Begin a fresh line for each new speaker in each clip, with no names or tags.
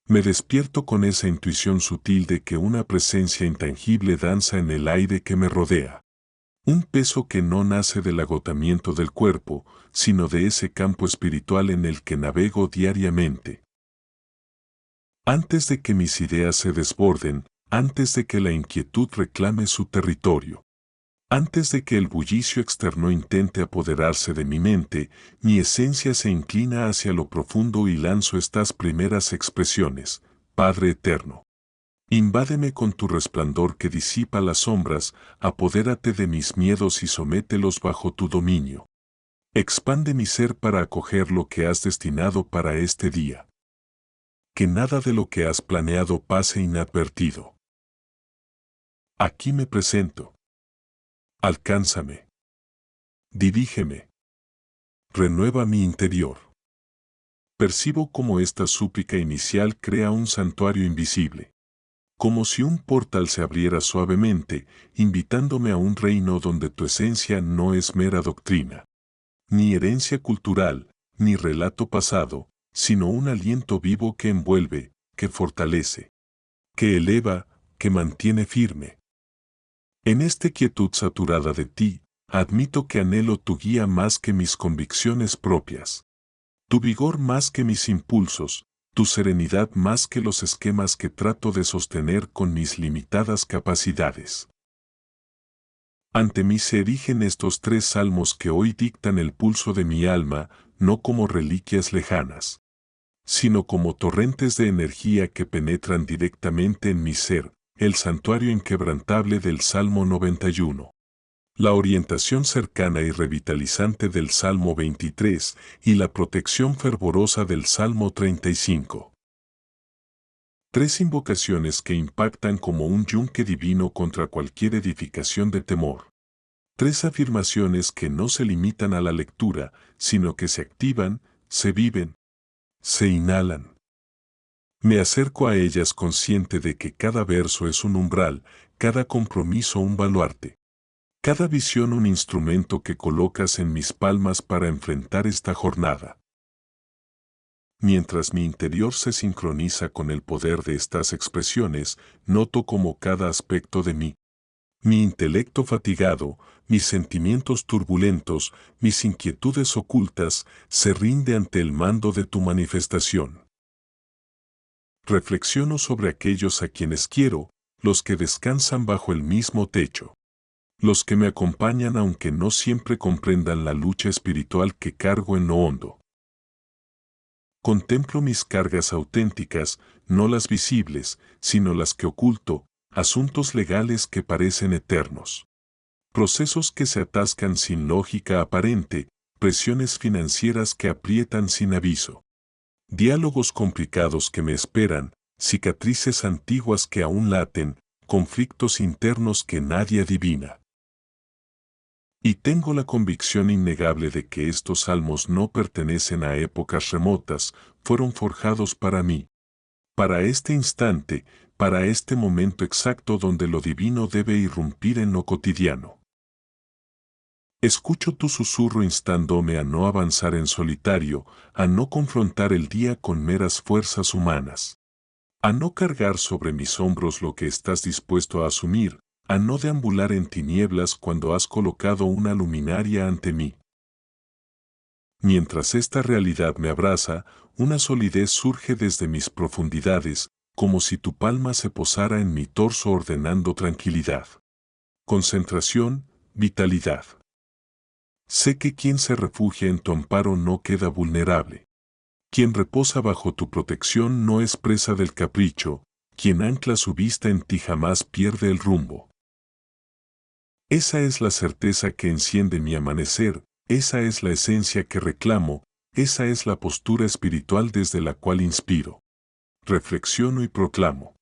Me despierto con esa intuición sutil de que una presencia intangible danza en el aire que me rodea. Un peso que no nace del agotamiento del cuerpo, sino de ese campo espiritual en el que navego diariamente. Antes de que mis ideas se desborden, antes de que la inquietud reclame su territorio, antes de que el bullicio externo intente apoderarse de mi mente, mi esencia se inclina hacia lo profundo y lanzo estas primeras expresiones: Padre Eterno, invádeme con tu resplandor que disipa las sombras, apodérate de mis miedos y somételos bajo tu dominio. Expande mi ser para acoger lo que has destinado para este día. Que nada de lo que has planeado pase inadvertido. Aquí me presento. Alcánzame. Dirígeme. Renueva mi interior. Percibo cómo esta súplica inicial crea un santuario invisible. Como si un portal se abriera suavemente, invitándome a un reino donde tu esencia no es mera doctrina, ni herencia cultural, ni relato pasado, sino un aliento vivo que envuelve, que fortalece, que eleva, que mantiene firme. En esta quietud saturada de ti, admito que anhelo tu guía más que mis convicciones propias, tu vigor más que mis impulsos, tu serenidad más que los esquemas que trato de sostener con mis limitadas capacidades. Ante mí se erigen estos tres salmos que hoy dictan el pulso de mi alma, no como reliquias lejanas, sino como torrentes de energía que penetran directamente en mi ser, el santuario inquebrantable del Salmo 91. La orientación cercana y revitalizante del Salmo 23 y la protección fervorosa del Salmo 35. Tres invocaciones que impactan como un yunque divino contra cualquier edificación de temor. Tres afirmaciones que no se limitan a la lectura, sino que se activan, se viven, se inhalan. Me acerco a ellas consciente de que cada verso es un umbral, cada compromiso un baluarte. Cada visión un instrumento que colocas en mis palmas para enfrentar esta jornada. Mientras mi interior se sincroniza con el poder de estas expresiones, noto como cada aspecto de mí, mi intelecto fatigado, mis sentimientos turbulentos, mis inquietudes ocultas, se rinde ante el mando de tu manifestación. Reflexiono sobre aquellos a quienes quiero, los que descansan bajo el mismo techo. Los que me acompañan aunque no siempre comprendan la lucha espiritual que cargo en lo hondo. Contemplo mis cargas auténticas, no las visibles, sino las que oculto, asuntos legales que parecen eternos. Procesos que se atascan sin lógica aparente, presiones financieras que aprietan sin aviso. Diálogos complicados que me esperan, cicatrices antiguas que aún laten, conflictos internos que nadie adivina. Y tengo la convicción innegable de que estos salmos no pertenecen a épocas remotas, fueron forjados para mí. Para este instante, para este momento exacto donde lo divino debe irrumpir en lo cotidiano. Escucho tu susurro instándome a no avanzar en solitario, a no confrontar el día con meras fuerzas humanas. A no cargar sobre mis hombros lo que estás dispuesto a asumir, a no deambular en tinieblas cuando has colocado una luminaria ante mí. Mientras esta realidad me abraza, una solidez surge desde mis profundidades, como si tu palma se posara en mi torso ordenando tranquilidad, concentración, vitalidad. Sé que quien se refugia en tu amparo no queda vulnerable. Quien reposa bajo tu protección no es presa del capricho, quien ancla su vista en ti jamás pierde el rumbo. Esa es la certeza que enciende mi amanecer, esa es la esencia que reclamo, esa es la postura espiritual desde la cual inspiro, reflexiono y proclamo.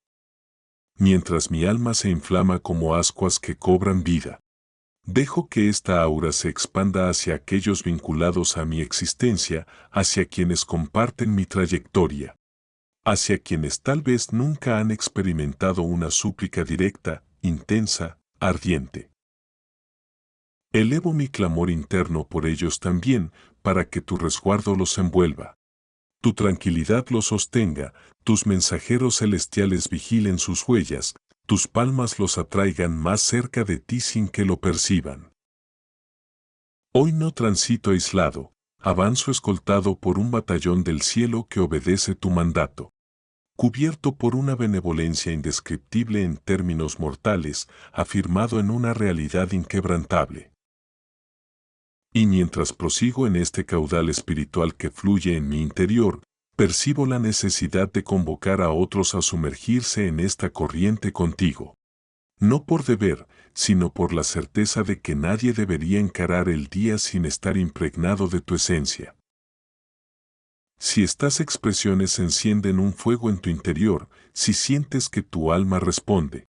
Mientras mi alma se inflama como ascuas que cobran vida, dejo que esta aura se expanda hacia aquellos vinculados a mi existencia, hacia quienes comparten mi trayectoria, hacia quienes tal vez nunca han experimentado una súplica directa, intensa, ardiente. Elevo mi clamor interno por ellos también, para que tu resguardo los envuelva. Tu tranquilidad lo sostenga, tus mensajeros celestiales vigilen sus huellas, tus palmas los atraigan más cerca de ti sin que lo perciban. Hoy no transito aislado, avanzo escoltado por un batallón del cielo que obedece tu mandato. Cubierto por una benevolencia indescriptible en términos mortales, afirmado en una realidad inquebrantable. Y mientras prosigo en este caudal espiritual que fluye en mi interior, percibo la necesidad de convocar a otros a sumergirse en esta corriente contigo. No por deber, sino por la certeza de que nadie debería encarar el día sin estar impregnado de tu esencia. Si estas expresiones encienden un fuego en tu interior, si sientes que tu alma responde,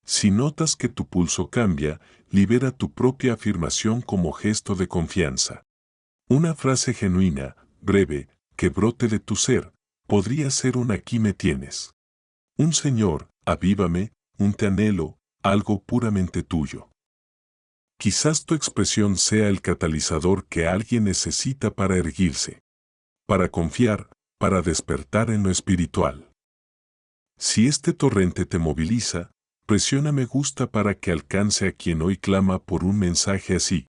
si notas que tu pulso cambia, libera tu propia afirmación como gesto de confianza. Una frase genuina, breve, que brote de tu ser, podría ser un aquí me tienes. Un Señor, avívame, un te anhelo, algo puramente tuyo. Quizás tu expresión sea el catalizador que alguien necesita para erguirse, para confiar, para despertar en lo espiritual. Si este torrente te moviliza, presiona me gusta para que alcance a quien hoy clama por un mensaje así.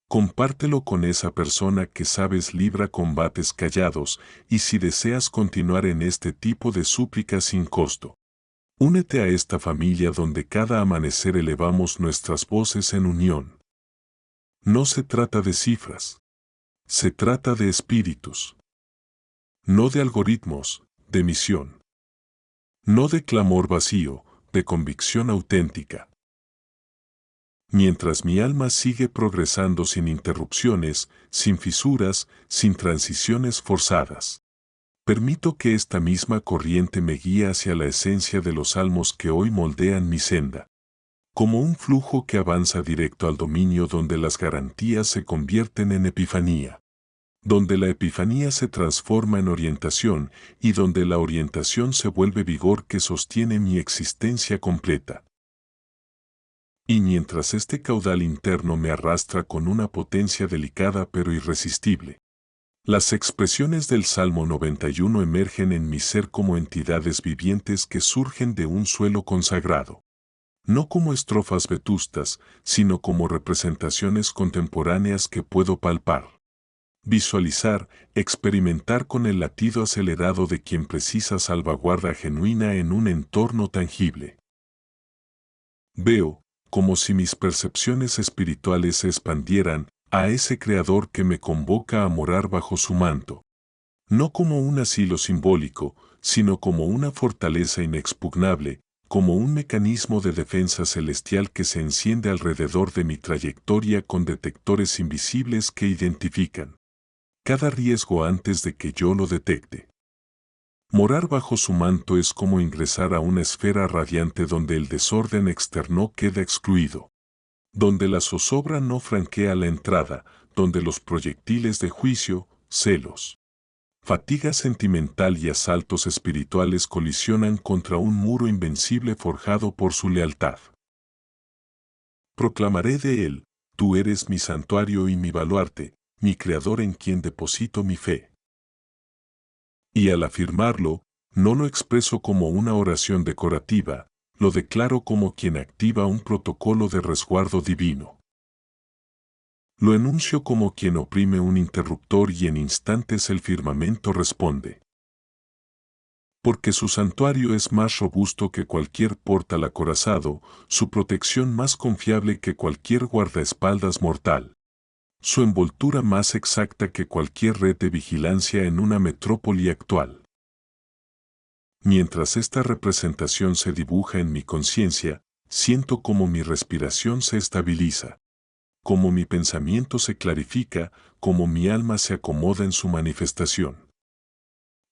Compártelo con esa persona que sabes libra combates callados, y si deseas continuar en este tipo de súplicas sin costo, únete a esta familia donde cada amanecer elevamos nuestras voces en unión. No se trata de cifras. Se trata de espíritus. No de algoritmos, de misión. No de clamor vacío, de convicción auténtica. Mientras mi alma sigue progresando sin interrupciones, sin fisuras, sin transiciones forzadas, permito que esta misma corriente me guíe hacia la esencia de los salmos que hoy moldean mi senda, como un flujo que avanza directo al dominio donde las garantías se convierten en epifanía, donde la epifanía se transforma en orientación y donde la orientación se vuelve vigor que sostiene mi existencia completa. Y mientras este caudal interno me arrastra con una potencia delicada pero irresistible, las expresiones del Salmo 91 emergen en mi ser como entidades vivientes que surgen de un suelo consagrado. No como estrofas vetustas, sino como representaciones contemporáneas que puedo palpar, visualizar, experimentar con el latido acelerado de quien precisa salvaguarda genuina en un entorno tangible. Veo, como si mis percepciones espirituales se expandieran, a ese Creador que me convoca a morar bajo su manto. No como un asilo simbólico, sino como una fortaleza inexpugnable, como un mecanismo de defensa celestial que se enciende alrededor de mi trayectoria con detectores invisibles que identifican cada riesgo antes de que yo lo detecte. Morar bajo su manto es como ingresar a una esfera radiante donde el desorden externo queda excluido, donde la zozobra no franquea la entrada, donde los proyectiles de juicio, celos, fatiga sentimental y asaltos espirituales colisionan contra un muro invencible forjado por su lealtad. Proclamaré de él, tú eres mi santuario y mi baluarte, mi Creador en quien deposito mi fe. Y al afirmarlo, no lo expreso como una oración decorativa, lo declaro como quien activa un protocolo de resguardo divino. Lo enuncio como quien oprime un interruptor y en instantes el firmamento responde. Porque su santuario es más robusto que cualquier portal acorazado, su protección más confiable que cualquier guardaespaldas mortal, su envoltura más exacta que cualquier red de vigilancia en una metrópoli actual. Mientras esta representación se dibuja en mi conciencia, siento como mi respiración se estabiliza, como mi pensamiento se clarifica, como mi alma se acomoda en su manifestación.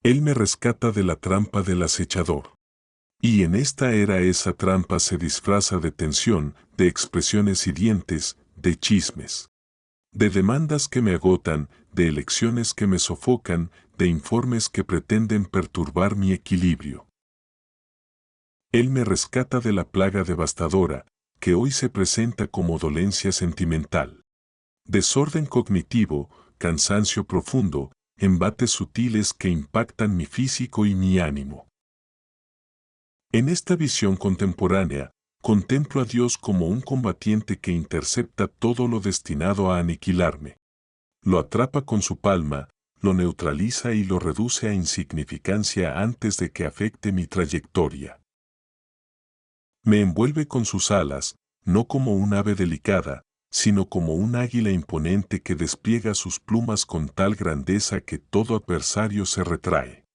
Él me rescata de la trampa del acechador. Y en esta era esa trampa se disfraza de tensión, de expresiones hirientes, de chismes, de demandas que me agotan, de elecciones que me sofocan, de informes que pretenden perturbar mi equilibrio. Él me rescata de la plaga devastadora, que hoy se presenta como dolencia sentimental, desorden cognitivo, cansancio profundo, embates sutiles que impactan mi físico y mi ánimo. En esta visión contemporánea, contemplo a Dios como un combatiente que intercepta todo lo destinado a aniquilarme. Lo atrapa con su palma, lo neutraliza y lo reduce a insignificancia antes de que afecte mi trayectoria. Me envuelve con sus alas, no como un ave delicada, sino como un águila imponente que despliega sus plumas con tal grandeza que todo adversario se retrae.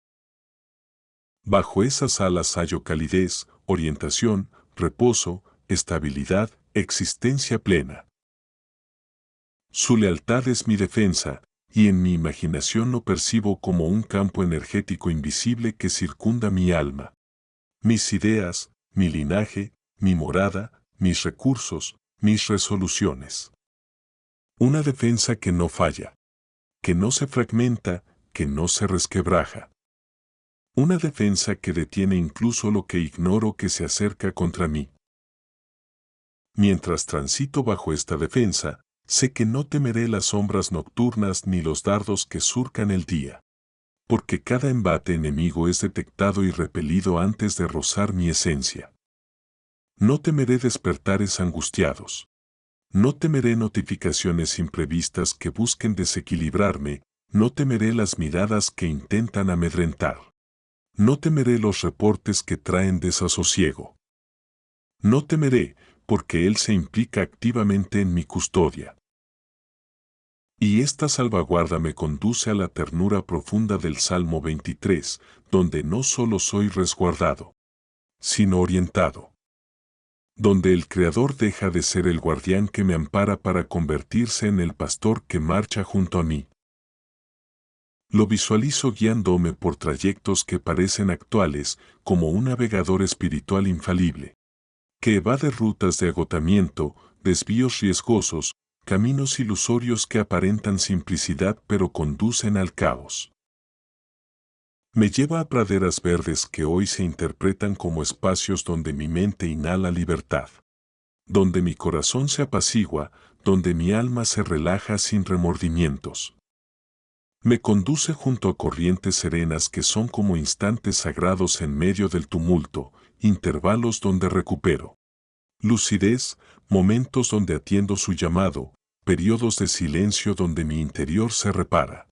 Bajo esas alas hallo calidez, orientación, reposo, estabilidad, existencia plena. Su lealtad es mi defensa, y en mi imaginación lo percibo como un campo energético invisible que circunda mi alma. Mis ideas, mi linaje, mi morada, mis recursos, mis resoluciones. Una defensa que no falla, que no se fragmenta, que no se resquebraja. Una defensa que detiene incluso lo que ignoro que se acerca contra mí. Mientras transito bajo esta defensa, sé que no temeré las sombras nocturnas ni los dardos que surcan el día. Porque cada embate enemigo es detectado y repelido antes de rozar mi esencia. No temeré despertares angustiados. No temeré notificaciones imprevistas que busquen desequilibrarme, no temeré las miradas que intentan amedrentar. No temeré los reportes que traen desasosiego. No temeré, porque Él se implica activamente en mi custodia. Y esta salvaguarda me conduce a la ternura profunda del Salmo 23, donde no solo soy resguardado, sino orientado. Donde el Creador deja de ser el guardián que me ampara para convertirse en el pastor que marcha junto a mí. Lo visualizo guiándome por trayectos que parecen actuales, como un navegador espiritual infalible, que evade rutas de agotamiento, desvíos riesgosos, caminos ilusorios que aparentan simplicidad pero conducen al caos. Me lleva a praderas verdes que hoy se interpretan como espacios donde mi mente inhala libertad, donde mi corazón se apacigua, donde mi alma se relaja sin remordimientos. Me conduce junto a corrientes serenas que son como instantes sagrados en medio del tumulto, intervalos donde recupero lucidez, momentos donde atiendo su llamado, periodos de silencio donde mi interior se repara.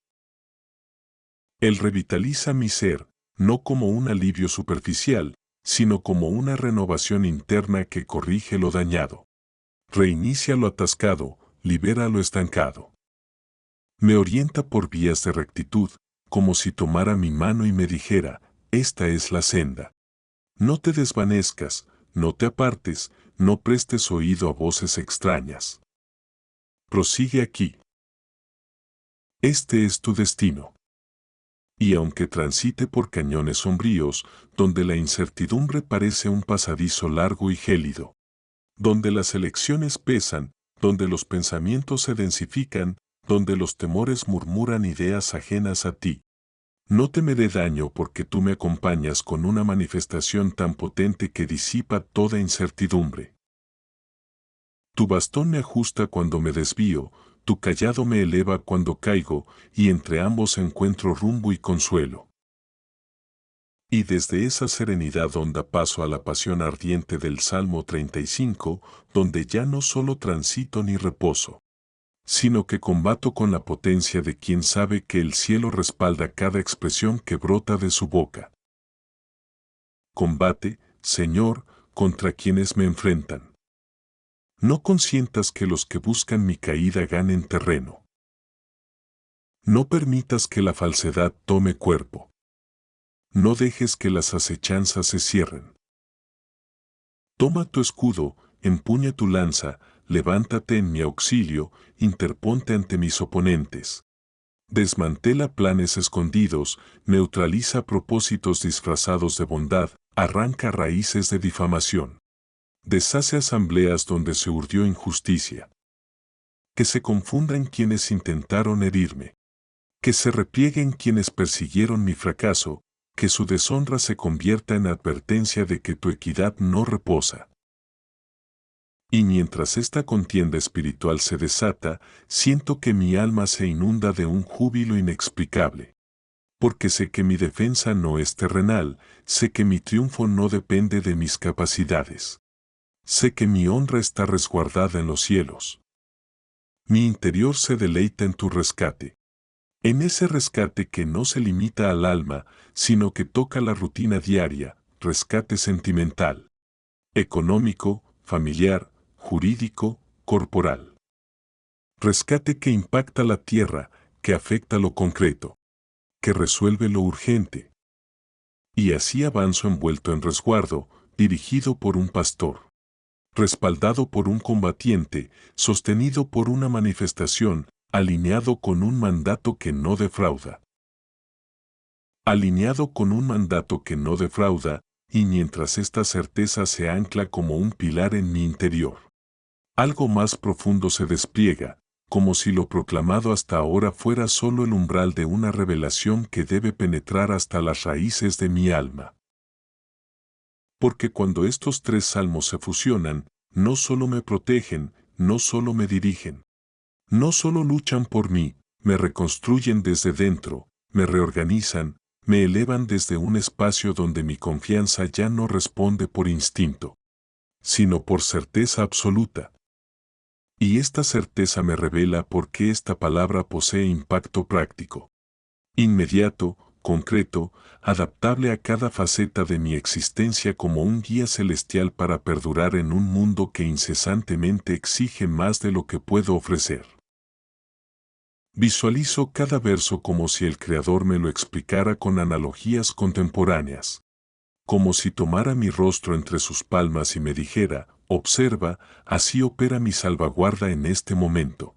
Él revitaliza mi ser, no como un alivio superficial, sino como una renovación interna que corrige lo dañado. Reinicia lo atascado, libera lo estancado. Me orienta por vías de rectitud, como si tomara mi mano y me dijera, esta es la senda. No te desvanezcas, no te apartes, no prestes oído a voces extrañas. Prosigue aquí. Este es tu destino. Y aunque transite por cañones sombríos, donde la incertidumbre parece un pasadizo largo y gélido, donde las elecciones pesan, donde los pensamientos se densifican, donde los temores murmuran ideas ajenas a ti, no temeré daño porque tú me acompañas con una manifestación tan potente que disipa toda incertidumbre. Tu bastón me ajusta cuando me desvío, tu cayado me eleva cuando caigo, y entre ambos encuentro rumbo y consuelo. Y desde esa serenidad honda paso a la pasión ardiente del Salmo 35, donde ya no solo transito ni reposo, sino que combato con la potencia de quien sabe que el cielo respalda cada expresión que brota de su boca. Combate, Señor, contra quienes me enfrentan. No consientas que los que buscan mi caída ganen terreno. No permitas que la falsedad tome cuerpo. No dejes que las acechanzas se cierren. Toma tu escudo, empuña tu lanza, levántate en mi auxilio, interponte ante mis oponentes. Desmantela planes escondidos, neutraliza propósitos disfrazados de bondad, arranca raíces de difamación. Deshace asambleas donde se urdió injusticia. Que se confundan quienes intentaron herirme. Que se replieguen quienes persiguieron mi fracaso, que su deshonra se convierta en advertencia de que tu equidad no reposa. Y mientras esta contienda espiritual se desata, siento que mi alma se inunda de un júbilo inexplicable. Porque sé que mi defensa no es terrenal, sé que mi triunfo no depende de mis capacidades. Sé que mi honra está resguardada en los cielos. Mi interior se deleita en tu rescate. En ese rescate que no se limita al alma, sino que toca la rutina diaria, rescate sentimental, económico, familiar, jurídico, corporal. Rescate que impacta la tierra, que afecta lo concreto, que resuelve lo urgente. Y así avanzo envuelto en resguardo, dirigido por un pastor, respaldado por un combatiente, sostenido por una manifestación, alineado con un mandato que no defrauda. Alineado con un mandato que no defrauda, y mientras esta certeza se ancla como un pilar en mi interior, algo más profundo se despliega, como si lo proclamado hasta ahora fuera solo el umbral de una revelación que debe penetrar hasta las raíces de mi alma. Porque cuando estos tres salmos se fusionan, no solo me protegen, no solo me dirigen, no solo luchan por mí, me reconstruyen desde dentro, me reorganizan, me elevan desde un espacio donde mi confianza ya no responde por instinto, sino por certeza absoluta. Y esta certeza me revela por qué esta palabra posee impacto práctico, inmediato, concreto, adaptable a cada faceta de mi existencia como un guía celestial para perdurar en un mundo que incesantemente exige más de lo que puedo ofrecer. Visualizo cada verso como si el Creador me lo explicara con analogías contemporáneas, como si tomara mi rostro entre sus palmas y me dijera, observa, así opera mi salvaguarda en este momento.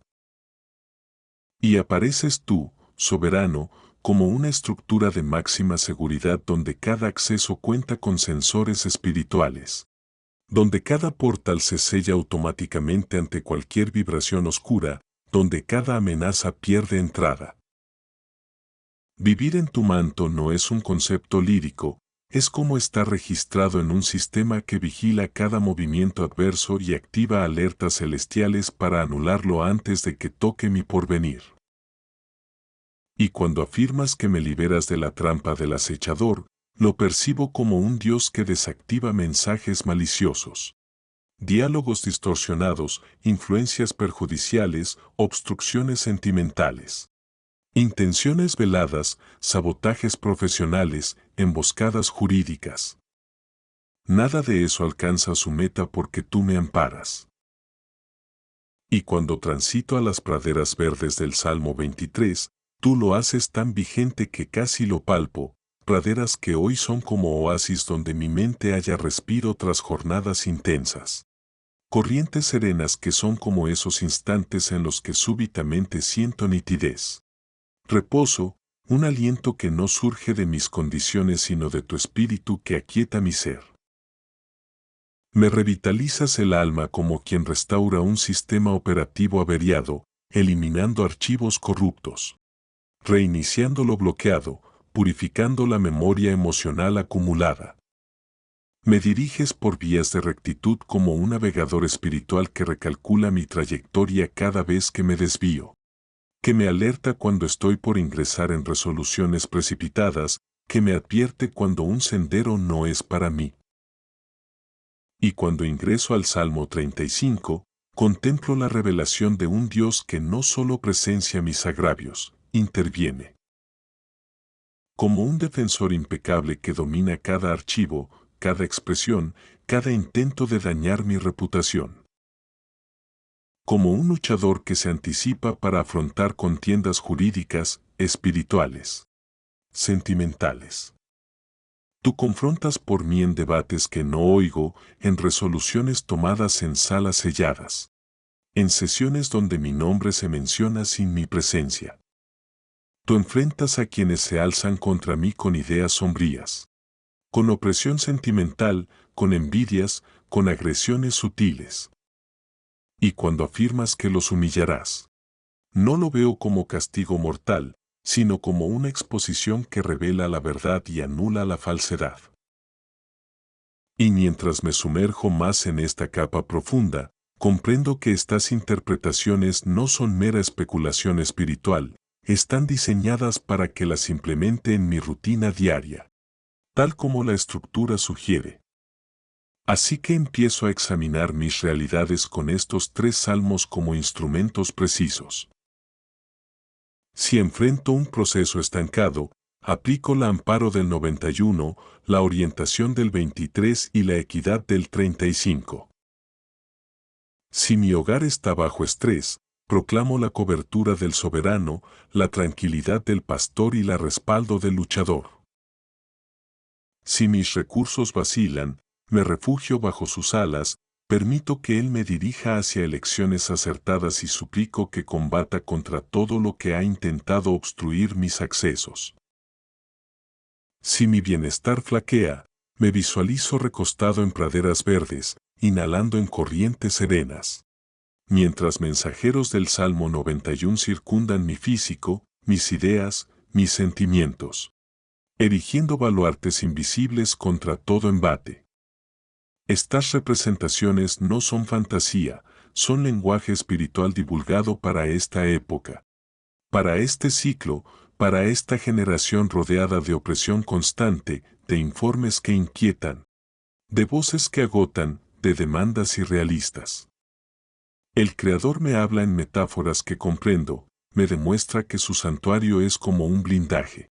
Y apareces tú, soberano, como una estructura de máxima seguridad donde cada acceso cuenta con sensores espirituales, donde cada portal se sella automáticamente ante cualquier vibración oscura, donde cada amenaza pierde entrada. Vivir en tu manto no es un concepto lírico, es como estar registrado en un sistema que vigila cada movimiento adverso y activa alertas celestiales para anularlo antes de que toque mi porvenir. Y cuando afirmas que me liberas de la trampa del acechador, lo percibo como un Dios que desactiva mensajes maliciosos, diálogos distorsionados, influencias perjudiciales, obstrucciones sentimentales, intenciones veladas, sabotajes profesionales, emboscadas jurídicas. Nada de eso alcanza su meta porque tú me amparas. Y cuando transito a las praderas verdes del Salmo 23, tú lo haces tan vigente que casi lo palpo, praderas que hoy son como oasis donde mi mente halla respiro tras jornadas intensas. Corrientes serenas que son como esos instantes en los que súbitamente siento nitidez. Reposo, un aliento que no surge de mis condiciones sino de tu espíritu que aquieta mi ser. Me revitalizas el alma como quien restaura un sistema operativo averiado, eliminando archivos corruptos, reiniciando lo bloqueado, purificando la memoria emocional acumulada. Me diriges por vías de rectitud como un navegador espiritual que recalcula mi trayectoria cada vez que me desvío, que me alerta cuando estoy por ingresar en resoluciones precipitadas, que me advierte cuando un sendero no es para mí. Y cuando ingreso al Salmo 35, contemplo la revelación de un Dios que no solo presencia mis agravios, interviene. Como un defensor impecable que domina cada archivo, cada expresión, cada intento de dañar mi reputación. Como un luchador que se anticipa para afrontar contiendas jurídicas, espirituales, sentimentales. Tú confrontas por mí en debates que no oigo, en resoluciones tomadas en salas selladas, en sesiones donde mi nombre se menciona sin mi presencia. Tú enfrentas a quienes se alzan contra mí con ideas sombrías, con opresión sentimental, con envidias, con agresiones sutiles. Y cuando afirmas que los humillarás, no lo veo como castigo mortal, sino como una exposición que revela la verdad y anula la falsedad. Y mientras me sumerjo más en esta capa profunda, comprendo que estas interpretaciones no son mera especulación espiritual, están diseñadas para que las implemente en mi rutina diaria, tal como la estructura sugiere. Así que empiezo a examinar mis realidades con estos 3 salmos como instrumentos precisos. Si enfrento un proceso estancado, aplico la amparo del 91, la orientación del 23 y la equidad del 35. Si mi hogar está bajo estrés, proclamo la cobertura del soberano, la tranquilidad del pastor y la respaldo del luchador. Si mis recursos vacilan, me refugio bajo sus alas, permito que Él me dirija hacia elecciones acertadas y suplico que combata contra todo lo que ha intentado obstruir mis accesos. Si mi bienestar flaquea, me visualizo recostado en praderas verdes, inhalando en corrientes serenas. Mientras mensajeros del Salmo 91 circundan mi físico, mis ideas, mis sentimientos, erigiendo baluartes invisibles contra todo embate. Estas representaciones no son fantasía, son lenguaje espiritual divulgado para esta época, para este ciclo, para esta generación rodeada de opresión constante, de informes que inquietan, de voces que agotan, de demandas irrealistas. El Creador me habla en metáforas que comprendo, me demuestra que su santuario es como un blindaje,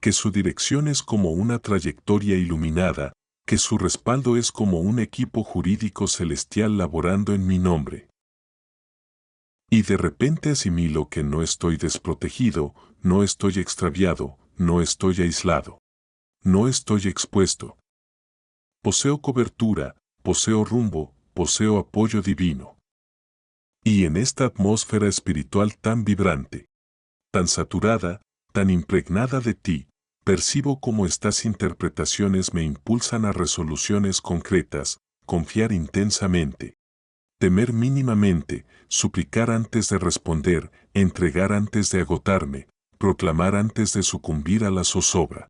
que su dirección es como una trayectoria iluminada, que su respaldo es como un equipo jurídico celestial laborando en mi nombre. Y de repente asimilo que no estoy desprotegido, no estoy extraviado, no estoy aislado, no estoy expuesto. Poseo cobertura, poseo rumbo, poseo apoyo divino. Y en esta atmósfera espiritual tan vibrante, tan saturada, tan impregnada de ti, percibo cómo estas interpretaciones me impulsan a resoluciones concretas, confiar intensamente, temer mínimamente, suplicar antes de responder, entregar antes de agotarme, proclamar antes de sucumbir a la zozobra,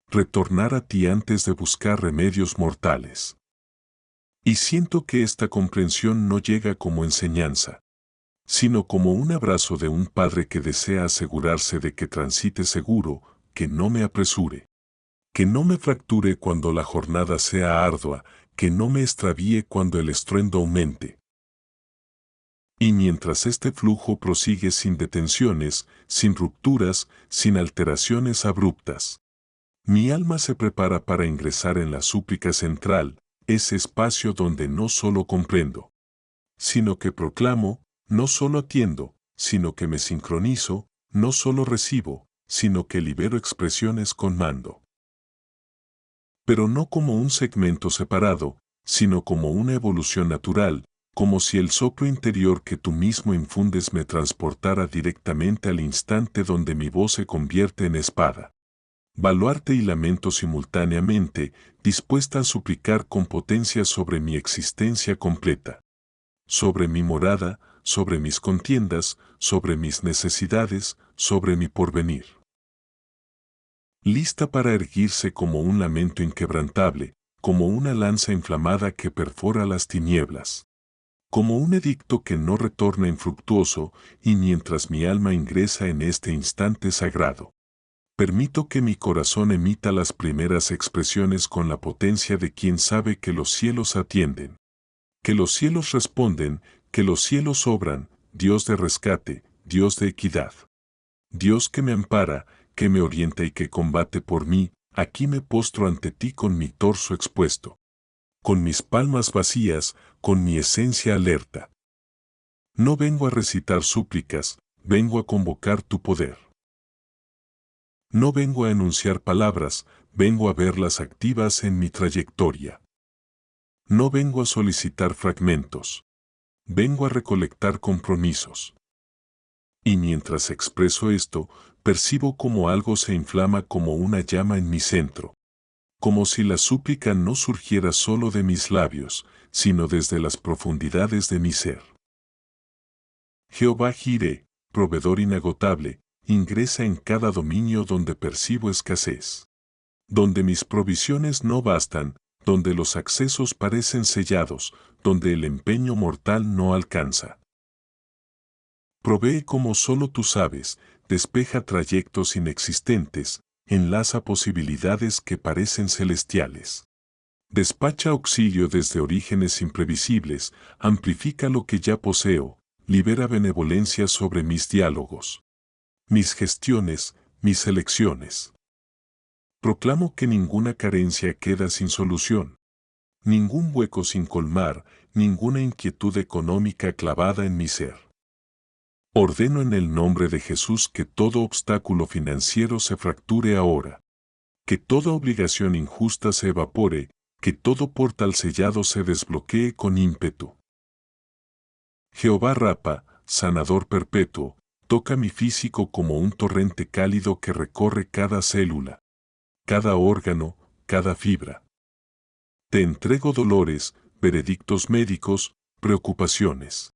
retornar a ti antes de buscar remedios mortales. Y siento que esta comprensión no llega como enseñanza, sino como un abrazo de un padre que desea asegurarse de que transite seguro, que no me apresure, que no me fracture cuando la jornada sea ardua, que no me extravíe cuando el estruendo aumente. Y mientras este flujo prosigue sin detenciones, sin rupturas, sin alteraciones abruptas, mi alma se prepara para ingresar en la súplica central, ese espacio donde no solo comprendo, sino que proclamo, no solo atiendo, sino que me sincronizo, no solo recibo, sino que libero expresiones con mando. Pero no como un segmento separado, sino como una evolución natural, como si el soplo interior que tú mismo infundes me transportara directamente al instante donde mi voz se convierte en espada, baluarte y lamento simultáneamente, dispuesta a suplicar con potencia sobre mi existencia completa, sobre mi morada, sobre mis contiendas, sobre mis necesidades, sobre mi porvenir. Lista para erguirse como un lamento inquebrantable, como una lanza inflamada que perfora las tinieblas, como un edicto que no retorna infructuoso, y mientras mi alma ingresa en este instante sagrado, permito que mi corazón emita las primeras expresiones con la potencia de quien sabe que los cielos atienden, que los cielos responden, que los cielos obran, Dios de rescate, Dios de equidad. Dios que me ampara, que me orienta y que combate por mí, aquí me postro ante ti con mi torso expuesto, con mis palmas vacías, con mi esencia alerta. No vengo a recitar súplicas, vengo a convocar tu poder. No vengo a enunciar palabras, vengo a verlas activas en mi trayectoria. No vengo a solicitar fragmentos. Vengo a recolectar compromisos. Y mientras expreso esto, percibo como algo se inflama como una llama en mi centro. Como si la súplica no surgiera solo de mis labios, sino desde las profundidades de mi ser. Jehová Jireh, proveedor inagotable, ingresa en cada dominio donde percibo escasez. Donde mis provisiones no bastan, donde los accesos parecen sellados, donde el empeño mortal no alcanza. Provee como solo tú sabes, despeja trayectos inexistentes, enlaza posibilidades que parecen celestiales. Despacha auxilio desde orígenes imprevisibles, amplifica lo que ya poseo, libera benevolencia sobre mis diálogos, mis gestiones, mis elecciones. Proclamo que ninguna carencia queda sin solución, ningún hueco sin colmar, ninguna inquietud económica clavada en mi ser. Ordeno en el nombre de Jesús que todo obstáculo financiero se fracture ahora, que toda obligación injusta se evapore, que todo portal sellado se desbloquee con ímpetu. Jehová Rapa, sanador perpetuo, toca mi físico como un torrente cálido que recorre cada célula, cada órgano, cada fibra. Te entrego dolores, veredictos médicos, preocupaciones,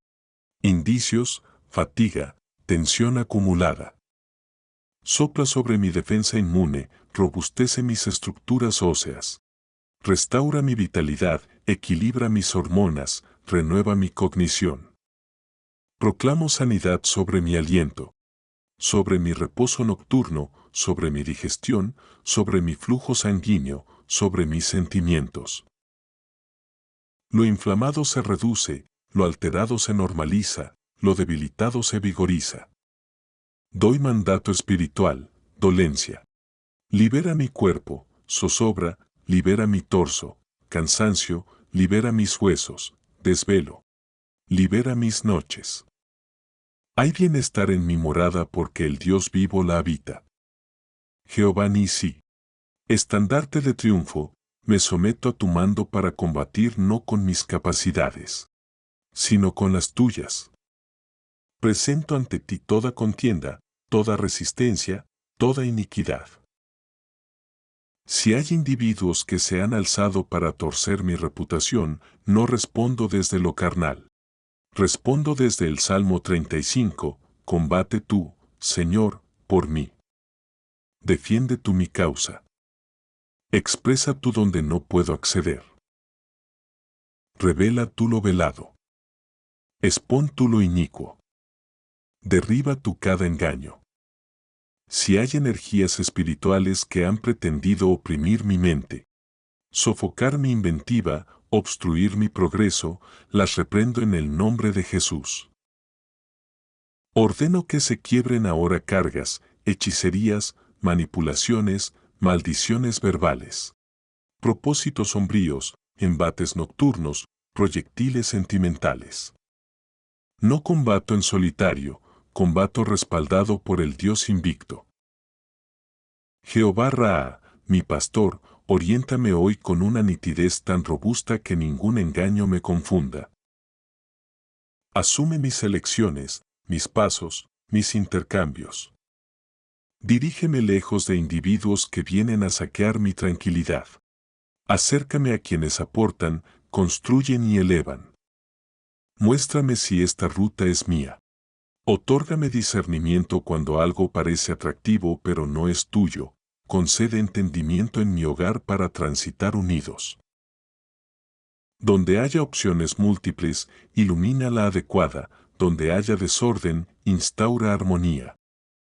indicios, fatiga, tensión acumulada. Sopla sobre mi defensa inmune, robustece mis estructuras óseas. Restaura mi vitalidad, equilibra mis hormonas, renueva mi cognición. Proclamo sanidad sobre mi aliento, sobre mi reposo nocturno, sobre mi digestión, sobre mi flujo sanguíneo, sobre mis sentimientos. Lo inflamado se reduce, lo alterado se normaliza, lo debilitado se vigoriza. Doy mandato espiritual, dolencia. Libera mi cuerpo, zozobra, libera mi torso, cansancio, libera mis huesos, desvelo. Libera mis noches. Hay bienestar en mi morada porque el Dios vivo la habita. Jehová Nisi. Estandarte de triunfo, me someto a tu mando para combatir no con mis capacidades, sino con las tuyas. Presento ante ti toda contienda, toda resistencia, toda iniquidad. Si hay individuos que se han alzado para torcer mi reputación, no respondo desde lo carnal. Respondo desde el Salmo 35, combate tú, Señor, por mí. Defiende tú mi causa. Expresa tú donde no puedo acceder. Revela tú lo velado. Expón tú lo inicuo. Derriba tú cada engaño. Si hay energías espirituales que han pretendido oprimir mi mente, sofocar mi inventiva, obstruir mi progreso, las reprendo en el nombre de Jesús. Ordeno que se quiebren ahora cargas, hechicerías, manipulaciones, maldiciones verbales, propósitos sombríos, embates nocturnos, proyectiles sentimentales. No combato en solitario, combato respaldado por el Dios invicto. Jehová Ra, mi pastor, oriéntame hoy con una nitidez tan robusta que ningún engaño me confunda. Asume mis elecciones, mis pasos, mis intercambios. Dirígeme lejos de individuos que vienen a saquear mi tranquilidad. Acércame a quienes aportan, construyen y elevan. Muéstrame si esta ruta es mía. Otórgame discernimiento cuando algo parece atractivo pero no es tuyo. Concede entendimiento en mi hogar para transitar unidos. Donde haya opciones múltiples, ilumina la adecuada. Donde haya desorden, instaura armonía.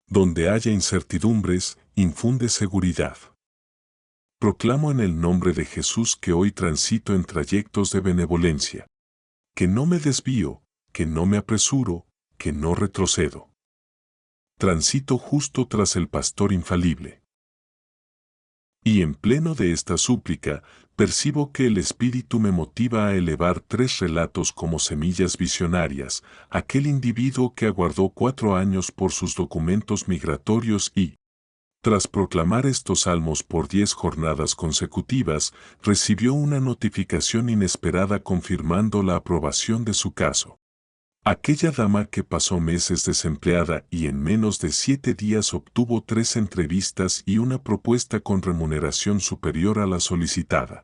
Donde haya incertidumbres, infunde seguridad. Proclamo en el nombre de Jesús que hoy transito en trayectos de benevolencia. Que no me desvío, que no me apresuro, que no retrocedo. Transito justo tras el pastor infalible. Y en pleno de esta súplica, percibo que el Espíritu me motiva a elevar 3 relatos como semillas visionarias, aquel individuo que aguardó 4 años por sus documentos migratorios y, tras proclamar estos salmos por 10 jornadas consecutivas, recibió una notificación inesperada confirmando la aprobación de su caso. Aquella dama que pasó meses desempleada y en menos de 7 días obtuvo 3 entrevistas y una propuesta con remuneración superior a la solicitada.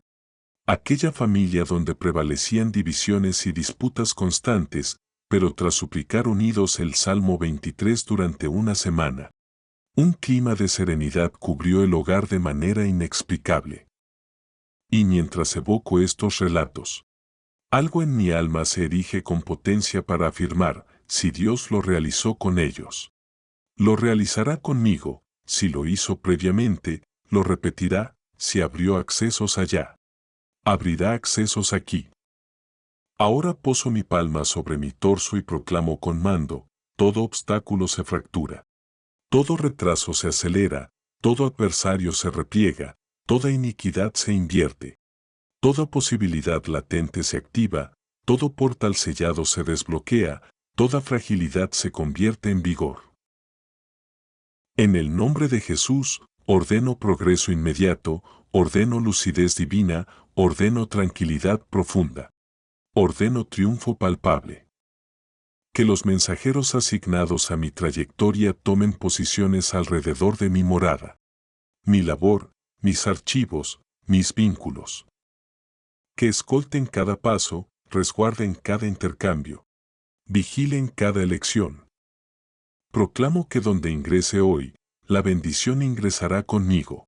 Aquella familia donde prevalecían divisiones y disputas constantes, pero tras suplicar unidos el Salmo 23 durante una semana, un clima de serenidad cubrió el hogar de manera inexplicable. Y mientras evoco estos relatos, algo en mi alma se erige con potencia para afirmar, si Dios lo realizó con ellos, lo realizará conmigo, si lo hizo previamente, lo repetirá, si abrió accesos allá, abrirá accesos aquí. Ahora poso mi palma sobre mi torso y proclamo con mando, todo obstáculo se fractura, todo retraso se acelera, todo adversario se repliega, toda iniquidad se invierte, toda posibilidad latente se activa, todo portal sellado se desbloquea, toda fragilidad se convierte en vigor. En el nombre de Jesús, ordeno progreso inmediato, ordeno lucidez divina, ordeno tranquilidad profunda, ordeno triunfo palpable. Que los mensajeros asignados a mi trayectoria tomen posiciones alrededor de mi morada, mi labor, mis archivos, mis vínculos. Que escolten cada paso, resguarden cada intercambio, vigilen cada elección. Proclamo que donde ingrese hoy, la bendición ingresará conmigo.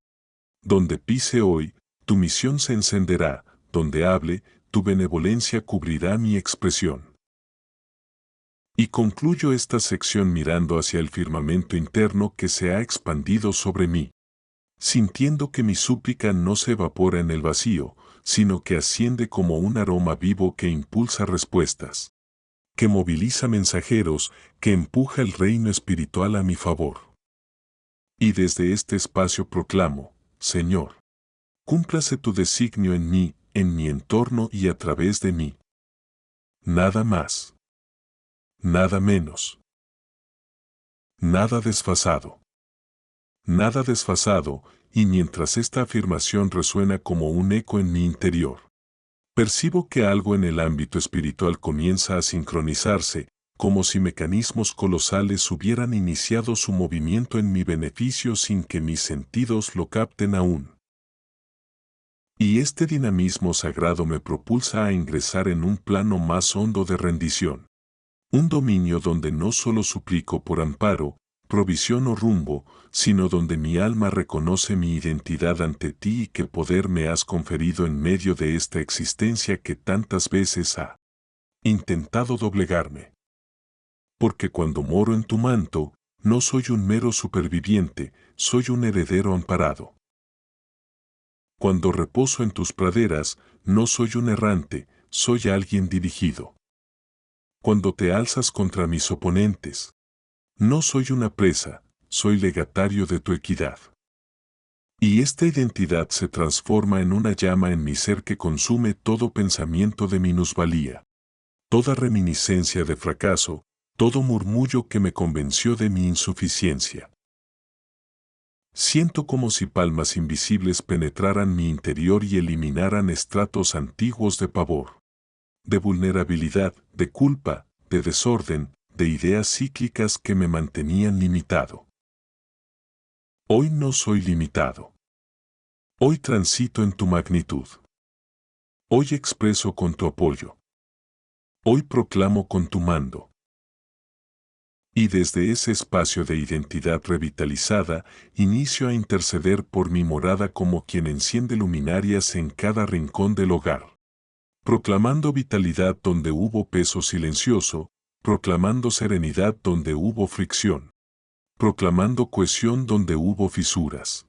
Donde pise hoy, tu misión se encenderá, donde hable, tu benevolencia cubrirá mi expresión. Y concluyo esta sección mirando hacia el firmamento interno que se ha expandido sobre mí, sintiendo que mi súplica no se evapora en el vacío, sino que asciende como un aroma vivo que impulsa respuestas, que moviliza mensajeros, que empuja el reino espiritual a mi favor. Y desde este espacio proclamo, Señor, cúmplase tu designio en mí, en mi entorno y a través de mí. Nada más. Nada menos. Nada desfasado. Nada desfasado, y mientras esta afirmación resuena como un eco en mi interior, percibo que algo en el ámbito espiritual comienza a sincronizarse, como si mecanismos colosales hubieran iniciado su movimiento en mi beneficio sin que mis sentidos lo capten aún. Y este dinamismo sagrado me propulsa a ingresar en un plano más hondo de rendición. Un dominio donde no solo suplico por amparo, provisión o rumbo, sino donde mi alma reconoce mi identidad ante ti y qué poder me has conferido en medio de esta existencia que tantas veces ha intentado doblegarme. Porque cuando moro en tu manto, no soy un mero superviviente, soy un heredero amparado. Cuando reposo en tus praderas, no soy un errante, soy alguien dirigido. Cuando te alzas contra mis oponentes, no soy una presa, soy legatario de tu equidad. Y esta identidad se transforma en una llama en mi ser que consume todo pensamiento de minusvalía, toda reminiscencia de fracaso, todo murmullo que me convenció de mi insuficiencia. Siento como si palmas invisibles penetraran mi interior y eliminaran estratos antiguos de pavor, de vulnerabilidad, de culpa, de desorden, de ideas cíclicas que me mantenían limitado. Hoy no soy limitado. Hoy transito en tu magnitud. Hoy expreso con tu apoyo. Hoy proclamo con tu mando. Y desde ese espacio de identidad revitalizada, inicio a interceder por mi morada como quien enciende luminarias en cada rincón del hogar. Proclamando vitalidad donde hubo peso silencioso, proclamando serenidad donde hubo fricción, proclamando cohesión donde hubo fisuras.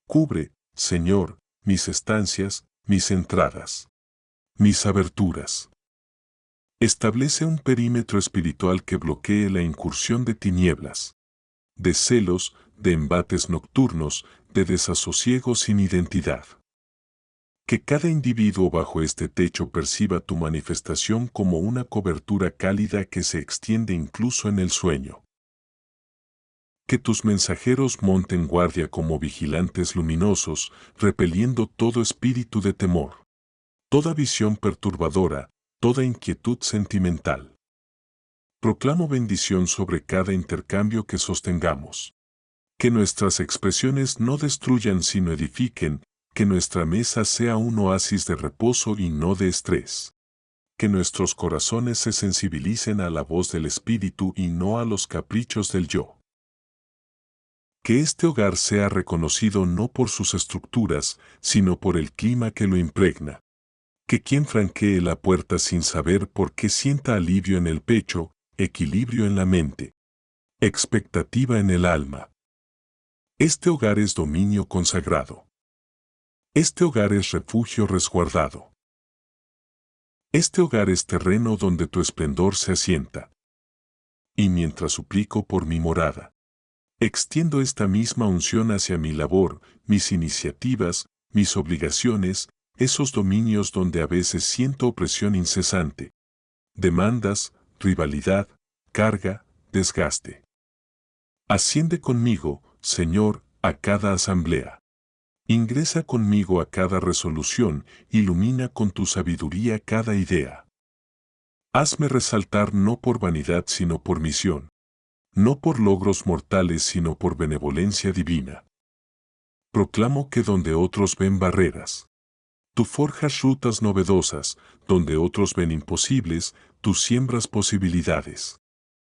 Cubre, Señor, mis estancias, mis entradas, mis aberturas. Establece un perímetro espiritual que bloquee la incursión de tinieblas, de celos, de embates nocturnos, de desasosiego sin identidad. Que cada individuo bajo este techo perciba tu manifestación como una cobertura cálida que se extiende incluso en el sueño. Que tus mensajeros monten guardia como vigilantes luminosos, repeliendo todo espíritu de temor, toda visión perturbadora, toda inquietud sentimental. Proclamo bendición sobre cada intercambio que sostengamos. Que nuestras expresiones no destruyan sino edifiquen, que nuestra mesa sea un oasis de reposo y no de estrés. Que nuestros corazones se sensibilicen a la voz del espíritu y no a los caprichos del yo. Que este hogar sea reconocido no por sus estructuras, sino por el clima que lo impregna. Que quien franquee la puerta sin saber por qué sienta alivio en el pecho, equilibrio en la mente, expectativa en el alma. Este hogar es dominio consagrado. Este hogar es refugio resguardado. Este hogar es terreno donde tu esplendor se asienta. Y mientras suplico por mi morada, extiendo esta misma unción hacia mi labor, mis iniciativas, mis obligaciones, esos dominios donde a veces siento opresión incesante, demandas, rivalidad, carga, desgaste. Asciende conmigo, Señor, a cada asamblea. Ingresa conmigo a cada resolución, ilumina con tu sabiduría cada idea. Hazme resaltar no por vanidad sino por misión, no por logros mortales sino por benevolencia divina. Proclamo que donde otros ven barreras, tú forjas rutas novedosas, donde otros ven imposibles, tú siembras posibilidades.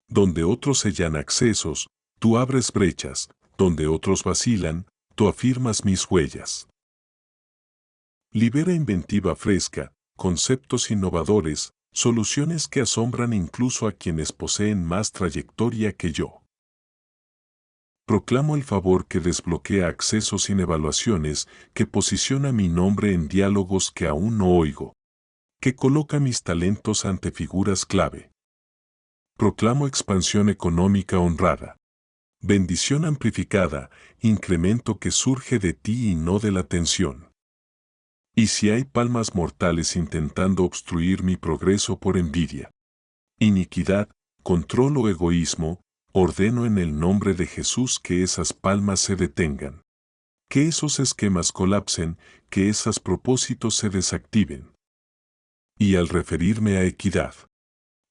Donde otros sellan accesos, tú abres brechas, donde otros vacilan, tú afirmas mis huellas. Libera inventiva fresca, conceptos innovadores, soluciones que asombran incluso a quienes poseen más trayectoria que yo. Proclamo el favor que desbloquea accesos sin evaluaciones, que posiciona mi nombre en diálogos que aún no oigo, que coloca mis talentos ante figuras clave. Proclamo expansión económica honrada, bendición amplificada, incremento que surge de ti y no de la tensión. Y si hay palmas mortales intentando obstruir mi progreso por envidia, iniquidad, control o egoísmo, ordeno en el nombre de Jesús que esas palmas se detengan. Que esos esquemas colapsen, que esos propósitos se desactiven. Y al referirme a equidad,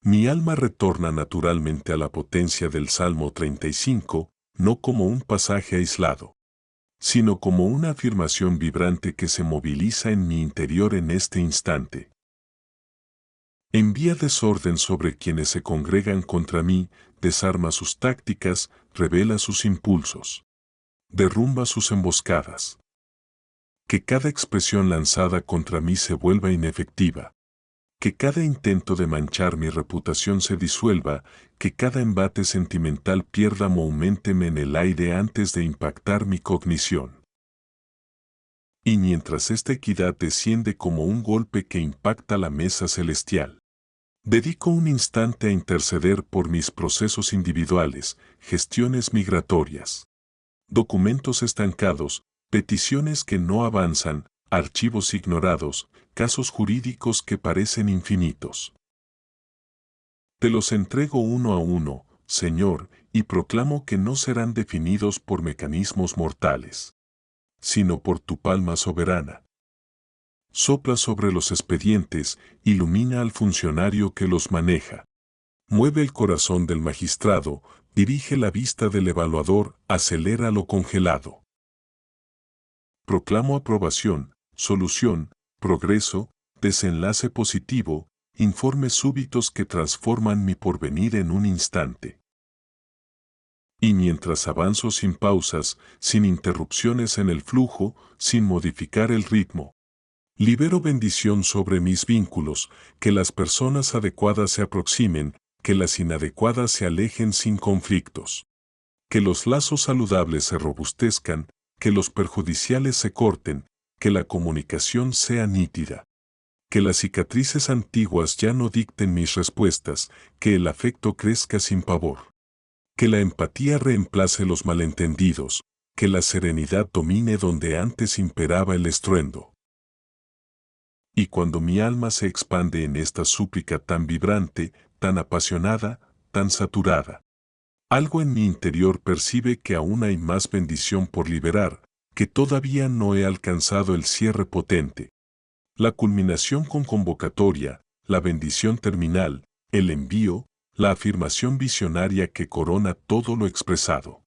mi alma retorna naturalmente a la potencia del Salmo 35, no como un pasaje aislado, sino como una afirmación vibrante que se moviliza en mi interior en este instante. Envía desorden sobre quienes se congregan contra mí, desarma sus tácticas, revela sus impulsos, derrumba sus emboscadas. Que cada expresión lanzada contra mí se vuelva inefectiva. Que cada intento de manchar mi reputación se disuelva, que cada embate sentimental pierda momentum en el aire antes de impactar mi cognición. Y mientras esta equidad desciende como un golpe que impacta la mesa celestial, dedico un instante a interceder por mis procesos individuales, gestiones migratorias, documentos estancados, peticiones que no avanzan, archivos ignorados, casos jurídicos que parecen infinitos. Te los entrego uno a uno, Señor, y proclamo que no serán definidos por mecanismos mortales, sino por tu palma soberana. Sopla sobre los expedientes, ilumina al funcionario que los maneja. Mueve el corazón del magistrado, dirige la vista del evaluador, acelera lo congelado. Proclamo aprobación, solución, progreso, desenlace positivo, informes súbitos que transforman mi porvenir en un instante. Y mientras avanzo sin pausas, sin interrupciones en el flujo, sin modificar el ritmo, libero bendición sobre mis vínculos, que las personas adecuadas se aproximen, que las inadecuadas se alejen sin conflictos. Que los lazos saludables se robustezcan, que los perjudiciales se corten, que la comunicación sea nítida. Que las cicatrices antiguas ya no dicten mis respuestas, que el afecto crezca sin pavor. Que la empatía reemplace los malentendidos, que la serenidad domine donde antes imperaba el estruendo. Y cuando mi alma se expande en esta súplica tan vibrante, tan apasionada, tan saturada, algo en mi interior percibe que aún hay más bendición por liberar, que todavía no he alcanzado el cierre potente. La culminación con convocatoria, la bendición terminal, el envío, la afirmación visionaria que corona todo lo expresado.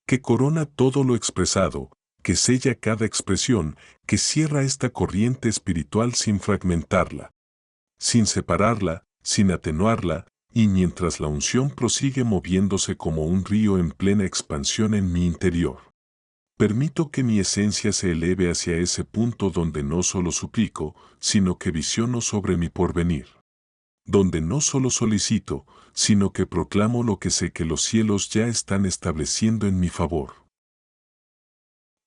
Que corona todo lo expresado, que sella cada expresión, que cierra esta corriente espiritual sin fragmentarla, sin separarla, sin atenuarla, y mientras la unción prosigue moviéndose como un río en plena expansión en mi interior. Permito que mi esencia se eleve hacia ese punto donde no solo suplico, sino que visiono sobre mi porvenir. Donde no solo solicito, sino que proclamo lo que sé que los cielos ya están estableciendo en mi favor.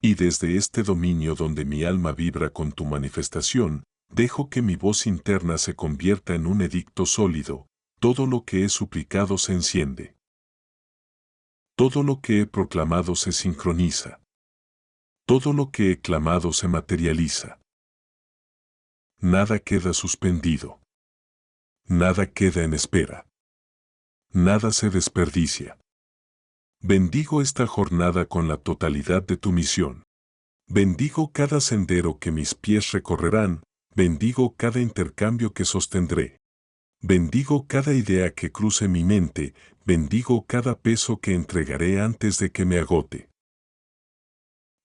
Y desde este dominio donde mi alma vibra con tu manifestación, dejo que mi voz interna se convierta en un edicto sólido, todo lo que he suplicado se enciende. Todo lo que he proclamado se sincroniza. Todo lo que he clamado se materializa. Nada queda suspendido. Nada queda en espera. Nada se desperdicia. Bendigo esta jornada con la totalidad de tu misión. Bendigo cada sendero que mis pies recorrerán, bendigo cada intercambio que sostendré. Bendigo cada idea que cruce mi mente, bendigo cada peso que entregaré antes de que me agote.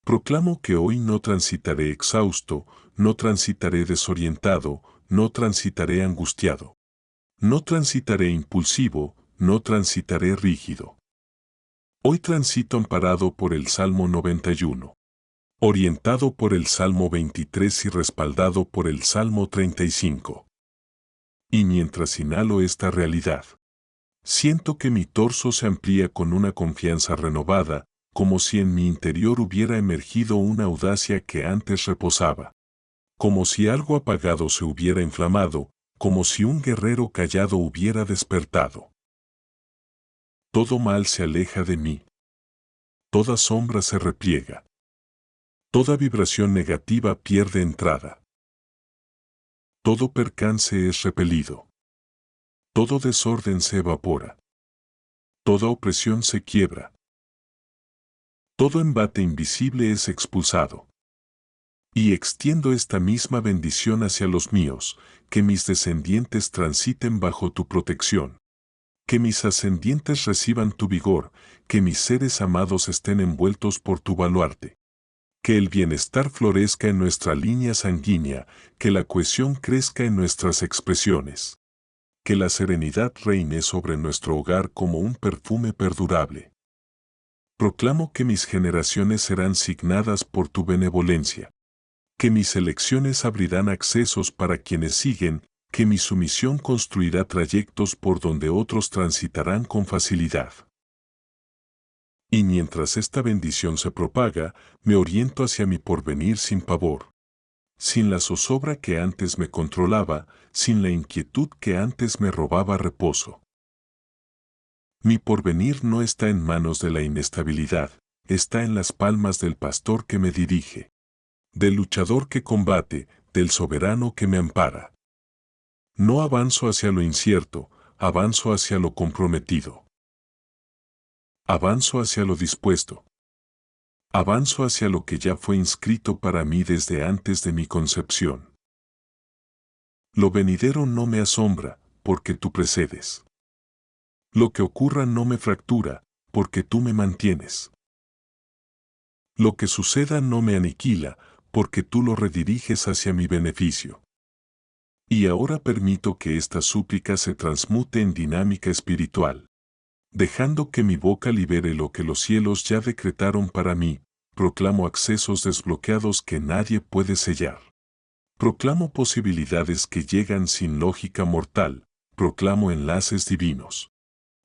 Proclamo que hoy no transitaré exhausto, no transitaré desorientado, no transitaré angustiado. No transitaré impulsivo, no transitaré rígido. Hoy transito amparado por el Salmo 91. Orientado por el Salmo 23 y respaldado por el Salmo 35. Y mientras inhalo esta realidad, siento que mi torso se amplía con una confianza renovada, como si en mi interior hubiera emergido una audacia que antes reposaba. Como si algo apagado se hubiera inflamado, como si un guerrero callado hubiera despertado. Todo mal se aleja de mí. Toda sombra se repliega. Toda vibración negativa pierde entrada. Todo percance es repelido. Todo desorden se evapora. Toda opresión se quiebra. Todo embate invisible es expulsado. Y extiendo esta misma bendición hacia los míos, que mis descendientes transiten bajo tu protección. Que mis ascendientes reciban tu vigor, que mis seres amados estén envueltos por tu baluarte. Que el bienestar florezca en nuestra línea sanguínea, que la cohesión crezca en nuestras expresiones. Que la serenidad reine sobre nuestro hogar como un perfume perdurable. Proclamo que mis generaciones serán signadas por tu benevolencia. Que mis elecciones abrirán accesos para quienes siguen, que mi sumisión construirá trayectos por donde otros transitarán con facilidad. Y mientras esta bendición se propaga, me oriento hacia mi porvenir sin pavor. Sin la zozobra que antes me controlaba, sin la inquietud que antes me robaba reposo. Mi porvenir no está en manos de la inestabilidad, está en las palmas del pastor que me dirige. Del luchador que combate, del soberano que me ampara. No avanzo hacia lo incierto, avanzo hacia lo comprometido. Avanzo hacia lo dispuesto. Avanzo hacia lo que ya fue inscrito para mí desde antes de mi concepción. Lo venidero no me asombra, porque tú precedes. Lo que ocurra no me fractura, porque tú me mantienes. Lo que suceda no me aniquila, porque tú lo rediriges hacia mi beneficio. Y ahora permito que esta súplica se transmute en dinámica espiritual. Dejando que mi boca libere lo que los cielos ya decretaron para mí, proclamo accesos desbloqueados que nadie puede sellar. Proclamo posibilidades que llegan sin lógica mortal, proclamo enlaces divinos.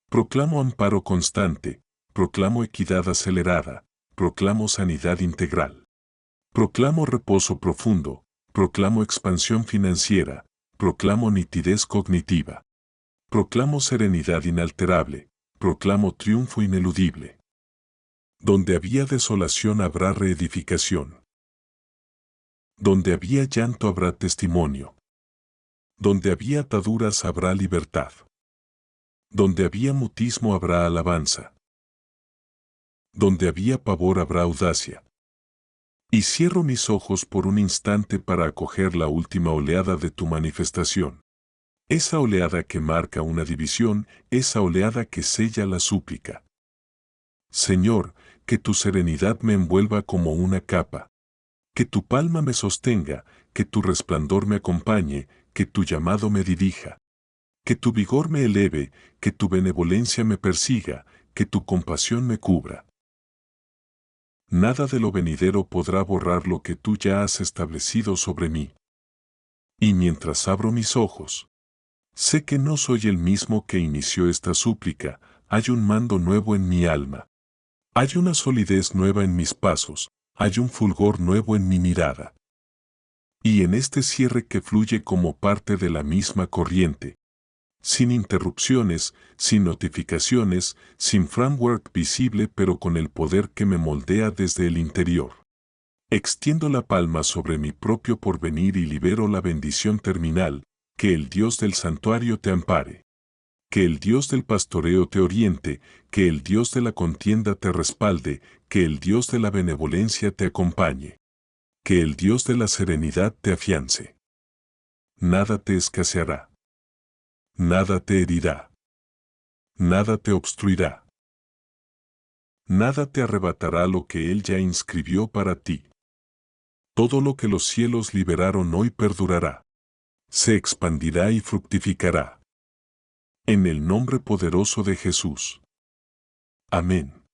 Proclamo amparo constante, proclamo equidad acelerada, proclamo sanidad integral. Proclamo reposo profundo, proclamo expansión financiera, proclamo nitidez cognitiva. Proclamo serenidad inalterable, proclamo triunfo ineludible. Donde había desolación habrá reedificación. Donde había llanto habrá testimonio. Donde había ataduras habrá libertad. Donde había mutismo habrá alabanza. Donde había pavor habrá audacia. Y cierro mis ojos por un instante para acoger la última oleada de tu manifestación. Esa oleada que marca una división, esa oleada que sella la súplica. Señor, que tu serenidad me envuelva como una capa. Que tu palma me sostenga, que tu resplandor me acompañe, que tu llamado me dirija. Que tu vigor me eleve, que tu benevolencia me persiga, que tu compasión me cubra. Nada de lo venidero podrá borrar lo que tú ya has establecido sobre mí. Y mientras abro mis ojos, sé que no soy el mismo que inició esta súplica, hay un mando nuevo en mi alma. Hay una solidez nueva en mis pasos, hay un fulgor nuevo en mi mirada. Y en este cierre que fluye como parte de la misma corriente, sin interrupciones, sin notificaciones, sin framework visible pero con el poder que me moldea desde el interior. Extiendo la palma sobre mi propio porvenir y libero la bendición terminal, que el Dios del santuario te ampare. Que el Dios del pastoreo te oriente, que el Dios de la contienda te respalde, que el Dios de la benevolencia te acompañe. Que el Dios de la serenidad te afiance. Nada te escaseará. Nada te herirá. Nada te obstruirá. Nada te arrebatará lo que Él ya inscribió para ti. Todo lo que los cielos liberaron hoy perdurará. Se expandirá y fructificará. En el nombre poderoso de Jesús. Amén.